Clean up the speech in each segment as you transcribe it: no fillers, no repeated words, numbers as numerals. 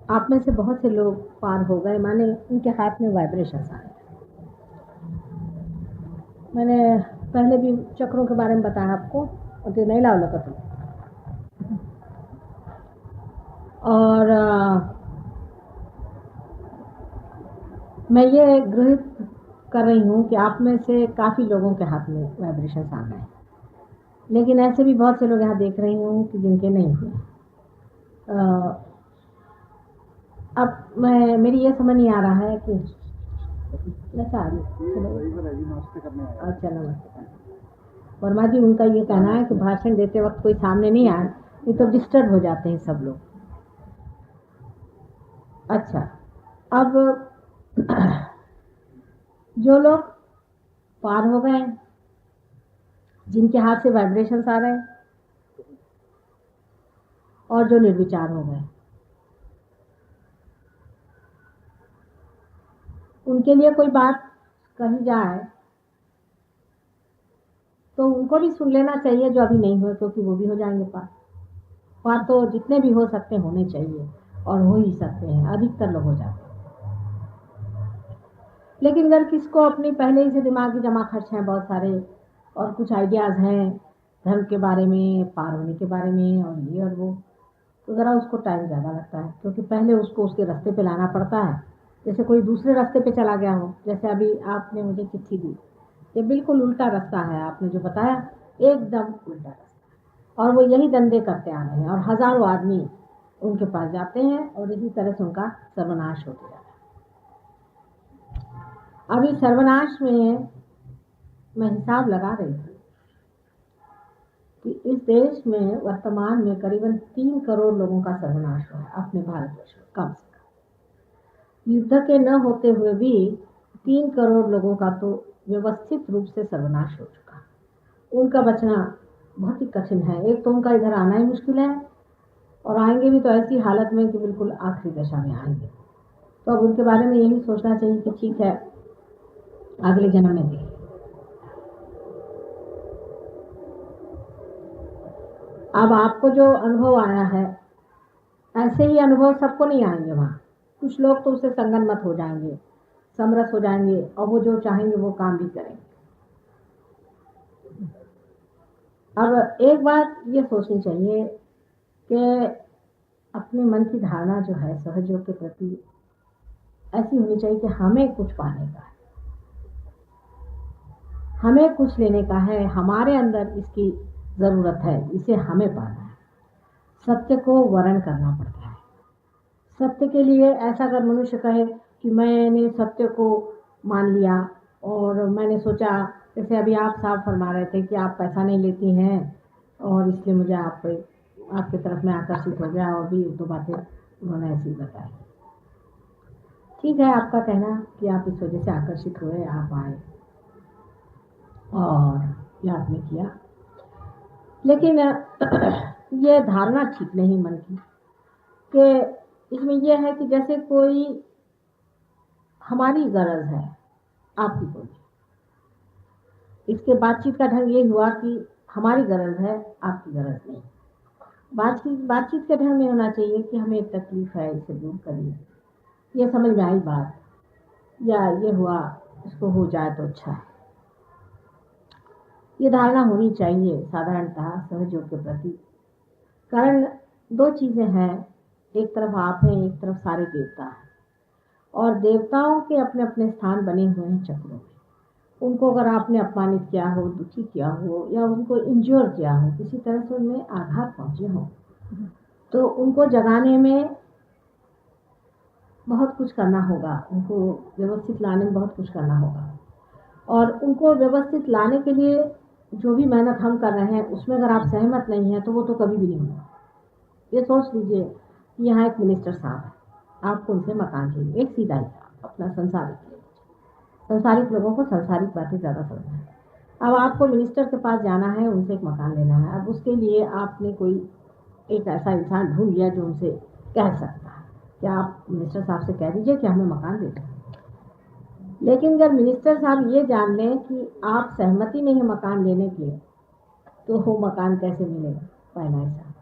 आप में से बहुत से लोग पार हो गए, माने उनके हाथ में वाइब्रेशंस आए। मैंने पहले भी चक्रों के बारे में बताया आपको, और तो नहीं लाओ लगा तुम। और मैं ये गृहित कर रही हूँ कि आप में से काफ़ी लोगों के हाथ में वाइब्रेशंस आ गए, लेकिन ऐसे भी बहुत से लोग यहाँ देख रही हूँ कि जिनके नहीं हुए। अब मेरी ये समझ नहीं आ रहा है कि अच्छा, नमस्ते। वर्मा जी, उनका ये कहना है कि भाषण देते वक्त कोई सामने नहीं आए, नहीं तो डिस्टर्ब हो जाते हैं सब लोग। अच्छा, अब जो लोग पार हो गए, जिनके हाथ से वाइब्रेशंस आ रहे हैं, और जो निर्विचार हो गए, उनके लिए कोई बात कही जाए तो उनको भी सुन लेना चाहिए, जो अभी नहीं हुए, क्योंकि वो भी हो जाएंगे पार। पार तो जितने भी हो सकते होने चाहिए, और हो ही सकते हैं, अधिकतर लोग हो जाते हैं। लेकिन अगर किसको अपनी पहले ही से दिमागी जमा खर्च हैं बहुत सारे, और कुछ आइडियाज़ हैं धर्म के बारे में, पार होने के बारे में, और ये और वो, तो ज़रा उसको टाइम ज़्यादा लगता है, क्योंकि पहले उसको उसके रास्ते पे लाना पड़ता है। जैसे कोई दूसरे रास्ते पे चला गया हो, जैसे अभी आपने मुझे चिट्ठी दी, ये बिल्कुल उल्टा रास्ता है, आपने जो बताया एकदम उल्टा रास्ता, और वो यही धंधे करते आ रहे हैं, और हज़ारों आदमी उनके पास जाते हैं, और इसी तरह से उनका सर्वनाश होते जाता है। अभी सर्वनाश में मैं हिसाब लगा रही थी कि इस देश में वर्तमान में करीबन 3 करोड़ लोगों का सर्वनाश हुआ है, अपने भारतवर्ष में कम से कम। युद्ध के न होते हुए भी 3 करोड़ लोगों का तो व्यवस्थित रूप से सर्वनाश हो चुका। उनका बचना बहुत ही कठिन है। एक तो उनका इधर आना ही मुश्किल है, और आएंगे भी तो ऐसी हालत में कि बिल्कुल आखिरी दशा में आएंगे। तो अब उनके बारे में यही सोचना चाहिए कि ठीक है, अगले जन्म में देखें। अब आपको जो अनुभव आया है, ऐसे ही अनुभव सबको नहीं आएंगे वहाँ। कुछ लोग तो उससे संगनमत हो जाएंगे, समरस हो जाएंगे, और वो जो चाहेंगे वो काम भी करेंगे। अब एक बात ये सोचनी चाहिए कि अपने मन की धारणा जो है सहयोग के प्रति ऐसी होनी चाहिए कि हमें कुछ पाने का है, हमें कुछ लेने का है, हमारे अंदर इसकी ज़रूरत है, इसे हमें पाना है। सत्य को वर्ण करना पड़ता है। सत्य के लिए ऐसा अगर मनुष्य कहे कि मैंने सत्य को मान लिया, और मैंने सोचा, जैसे अभी आप साहब फरमा रहे थे कि आप पैसा नहीं लेती हैं, और इसलिए मुझे आपकी तरफ में आकर्षित हो गया, और भी एक दो बातें उन्होंने ऐसी बताई। ठीक है, आपका कहना कि आप इस वजह से आकर्षित हुए, आप आए और ये आपने किया, लेकिन ये धारणा ठीक नहीं मन की, कि इसमें यह है कि जैसे कोई हमारी गरज है, आपकी कोई। इसके बातचीत का ढंग ये हुआ कि हमारी गरज है, आपकी गरज नहीं। बातचीत के ढंग में होना चाहिए कि हमें एक तकलीफ है, इसे दूर करिए, ये समझ में आई बात, या ये हुआ, इसको हो जाए तो अच्छा है। ये धारणा होनी चाहिए साधारणतः सहयोग के प्रति। कारण दो चीजें हैं, एक तरफ आप हैं, एक तरफ सारे देवता हैं, और देवताओं के अपने अपने स्थान बने हुए हैं चक्रों में। उनको अगर आपने अपमानित किया हो, दुखी किया हो, या उनको इंज्योर किया हो, किसी तरह से उनमें आघात पहुंचे हो, तो उनको जगाने में बहुत कुछ करना होगा, उनको व्यवस्थित लाने में बहुत कुछ करना होगा। और उनको व्यवस्थित लाने के लिए जो भी मेहनत हम कर रहे हैं, उसमें अगर आप सहमत नहीं हैं तो वो तो कभी भी नहीं होगा। ये सोच लीजिए कि यहाँ एक मिनिस्टर साहब है, आपको उनसे मकान चाहिए, एक सीधा ही अपना संसारिक लोगों को संसारिक बातें ज़्यादा समझना है। अब आपको मिनिस्टर के पास जाना है, उनसे एक मकान लेना है। अब उसके लिए आपने कोई एक ऐसा इंसान ढूंढ लिया जो उनसे कह सकता है कि आप मिनिस्टर साहब से कह दीजिए कि हमें मकान दे दें। लेकिन अगर मिनिस्टर साहब ये जान लें कि आप सहमति नहीं है मकान लेने के, तो वो मकान कैसे मिलेगा? पहला ऐसा।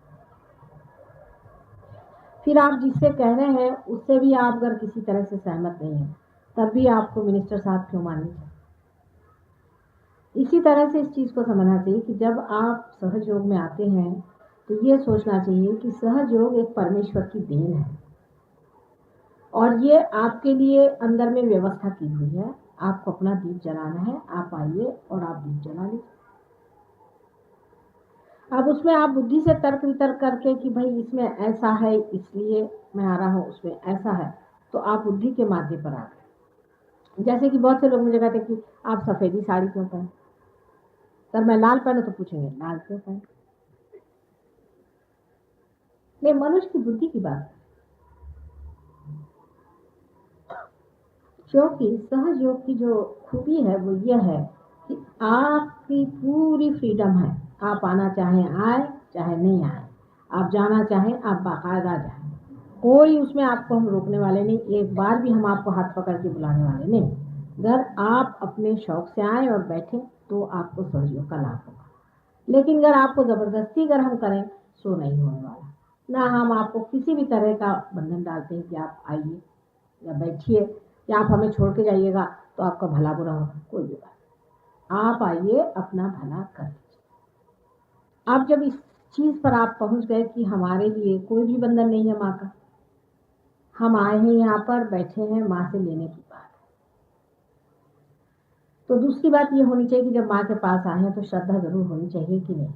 फिर आप जिससे कह रहे हैं उससे भी आप अगर किसी तरह से सहमत नहीं हैं, तब भी आपको मिनिस्टर साहब क्यों माननी चाहिए। इसी तरह से इस चीज़ को समझना चाहिए कि जब आप सहज योग में आते हैं तो ये सोचना चाहिए कि सहज योग एक परमेश्वर की देन है और ये आपके लिए अंदर में व्यवस्था की हुई है। आपको अपना दीप जलाना है, आप आइए और आप दीप जला लीजिए। अब उसमें आप बुद्धि से तर्क वितर्क करके कि भाई इसमें ऐसा है इसलिए मैं आ रहा हूँ, उसमें ऐसा है, तो आप बुद्धि के माध्यम पर आ गए। जैसे कि बहुत से लोग मुझे कहते हैं कि आप सफ़ेदी साड़ी क्यों पहने, सर मैं लाल पहनूं तो पूछेंगे लाल क्यों पहने। ये मनुष्य की बुद्धि की बात है, क्योंकि सहज योग की जो खूबी है वो यह है कि आपकी पूरी फ्रीडम है। आप आना चाहें आए, चाहे नहीं आए, आप जाना चाहें आप बाकायदा जाएं, कोई उसमें आपको हम रोकने वाले नहीं, एक बार भी हम आपको हाथ पकड़ के बुलाने वाले नहीं। अगर आप अपने शौक से आए और बैठे तो आपको सहयोग का लाभ होगा, लेकिन अगर आपको ज़बरदस्ती अगर हम करें सो नहीं होने वाला। ना हम आपको किसी भी तरह का बंधन डालते हैं कि आप आइए या बैठिए या आप हमें छोड़ के जाइएगा तो आपका भला बुरा होगा, कोई भी बात। आप आइए अपना भला कर लीजिए। अब जब इस चीज़ पर आप पहुंच गए कि हमारे लिए कोई भी बंधन नहीं है माँ का, हम आए हैं यहाँ पर बैठे हैं, माँ से लेने की बात है। तो दूसरी बात ये होनी चाहिए कि जब माँ के पास आए हैं तो श्रद्धा जरूर होनी चाहिए कि नहीं।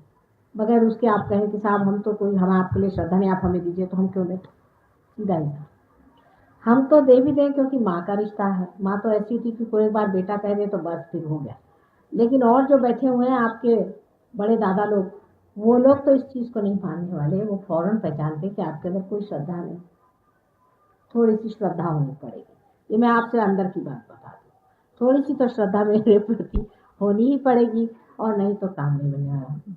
बगैर उसके आप कहें कि साहब हम तो कोई हम आपके लिए श्रद्धा नहीं, आप हमें दीजिए, तो हम क्यों दें। सीधा ही हम तो दे भी दें क्योंकि माँ का रिश्ता है। माँ तो ऐसी थी कि कोई बार बेटा कह दे तो बस फिर हो गया। लेकिन और जो बैठे हुए हैं आपके बड़े दादा लोग, वो लोग तो इस चीज़ को नहीं मानने वाले, वो फौरन पहचानते कि आपके अंदर कोई श्रद्धा नहीं। थोड़ी सी श्रद्धा होनी पड़ेगी, ये मैं आपसे अंदर की बात बता दूँ। थोड़ी सी तो श्रद्धा मेरे प्रति होनी ही पड़ेगी, और नहीं तो काम नहीं बनने वाला।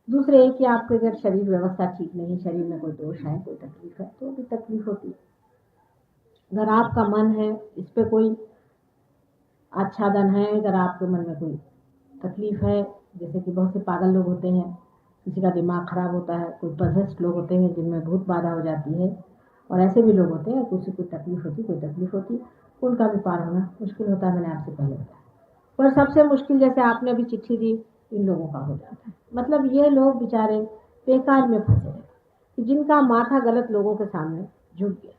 दूसरे एक कि आपके अगर शरीर व्यवस्था ठीक नहीं, शरीर में कोई दोष है, कोई तकलीफ है, तो भी तकलीफ होती है। अगर आपका मन है इस पे कोई आच्छादन है, अगर आपके मन में कोई तकलीफ है, जैसे कि बहुत से पागल लोग होते हैं, किसी का दिमाग खराब होता है, कोई पजेस्ड लोग होते हैं जिनमें भूत बाधा हो जाती है, और ऐसे भी लोग होते हैं किसी कोई तकलीफ होती, उनका भी पार होना मुश्किल होता है। मैंने आपसे पहले बताया। पर सबसे मुश्किल जैसे आपने अभी चिट्ठी दी, इन लोगों का हो जाता है। मतलब ये लोग बेचारे बेकार में फंसे हैं कि जिनका माथा गलत लोगों के सामने झुक गया।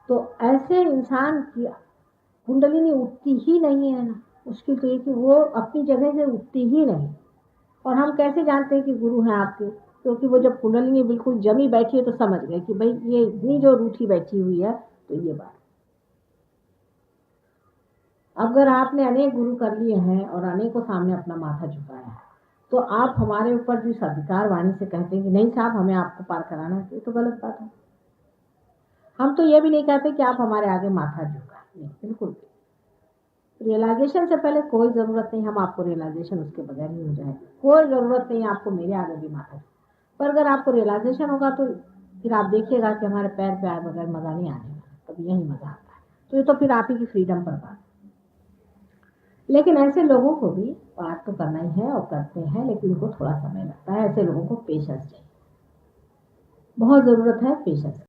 तो ऐसे इंसान की कुंडलिनी उठती ही नहीं है ना। मुश्किल तो ये कि वो अपनी जगह से उठती ही नहीं। और हम कैसे जानते हैं कि गुरु हैं आपके, क्योंकि वो जब कुंडलिनी बिल्कुल जमी बैठी है तो समझ गए कि भाई ये इतनी जो रूठी बैठी हुई है, तो ये बात। अगर आपने अनेक गुरु कर लिए हैं और अनेकों सामने अपना माथा झुकाया है, तो आप हमारे ऊपर जिस अधिकार वाणी से कहते हैं कि नहीं साहब हमें आपको पार कराना है, तो गलत बात है। हम तो ये भी नहीं कहते कि आप हमारे आगे माथा झुकाएं, बिल्कुल भी। रियलाइजेशन से पहले कोई ज़रूरत नहीं, हम आपको रियलाइजेशन उसके बगैर ही हो जाएगी। कोई ज़रूरत नहीं आपको मेरे आगे भी माथा, पर अगर आपको रियलाइजेशन होगा तो फिर आप देखिएगा कि हमारे पैर पे आए बगैर मज़ा नहीं आने वाला, तब यही मज़ा आता है। तो ये तो फिर आप ही की फ्रीडम पर बात। लेकिन ऐसे लोगों को भी पार तो करना ही है और करते हैं, लेकिन उनको थोड़ा समय लगता है। ऐसे लोगों को पेशेंस चाहिए, बहुत ज़रूरत है पेशेंस।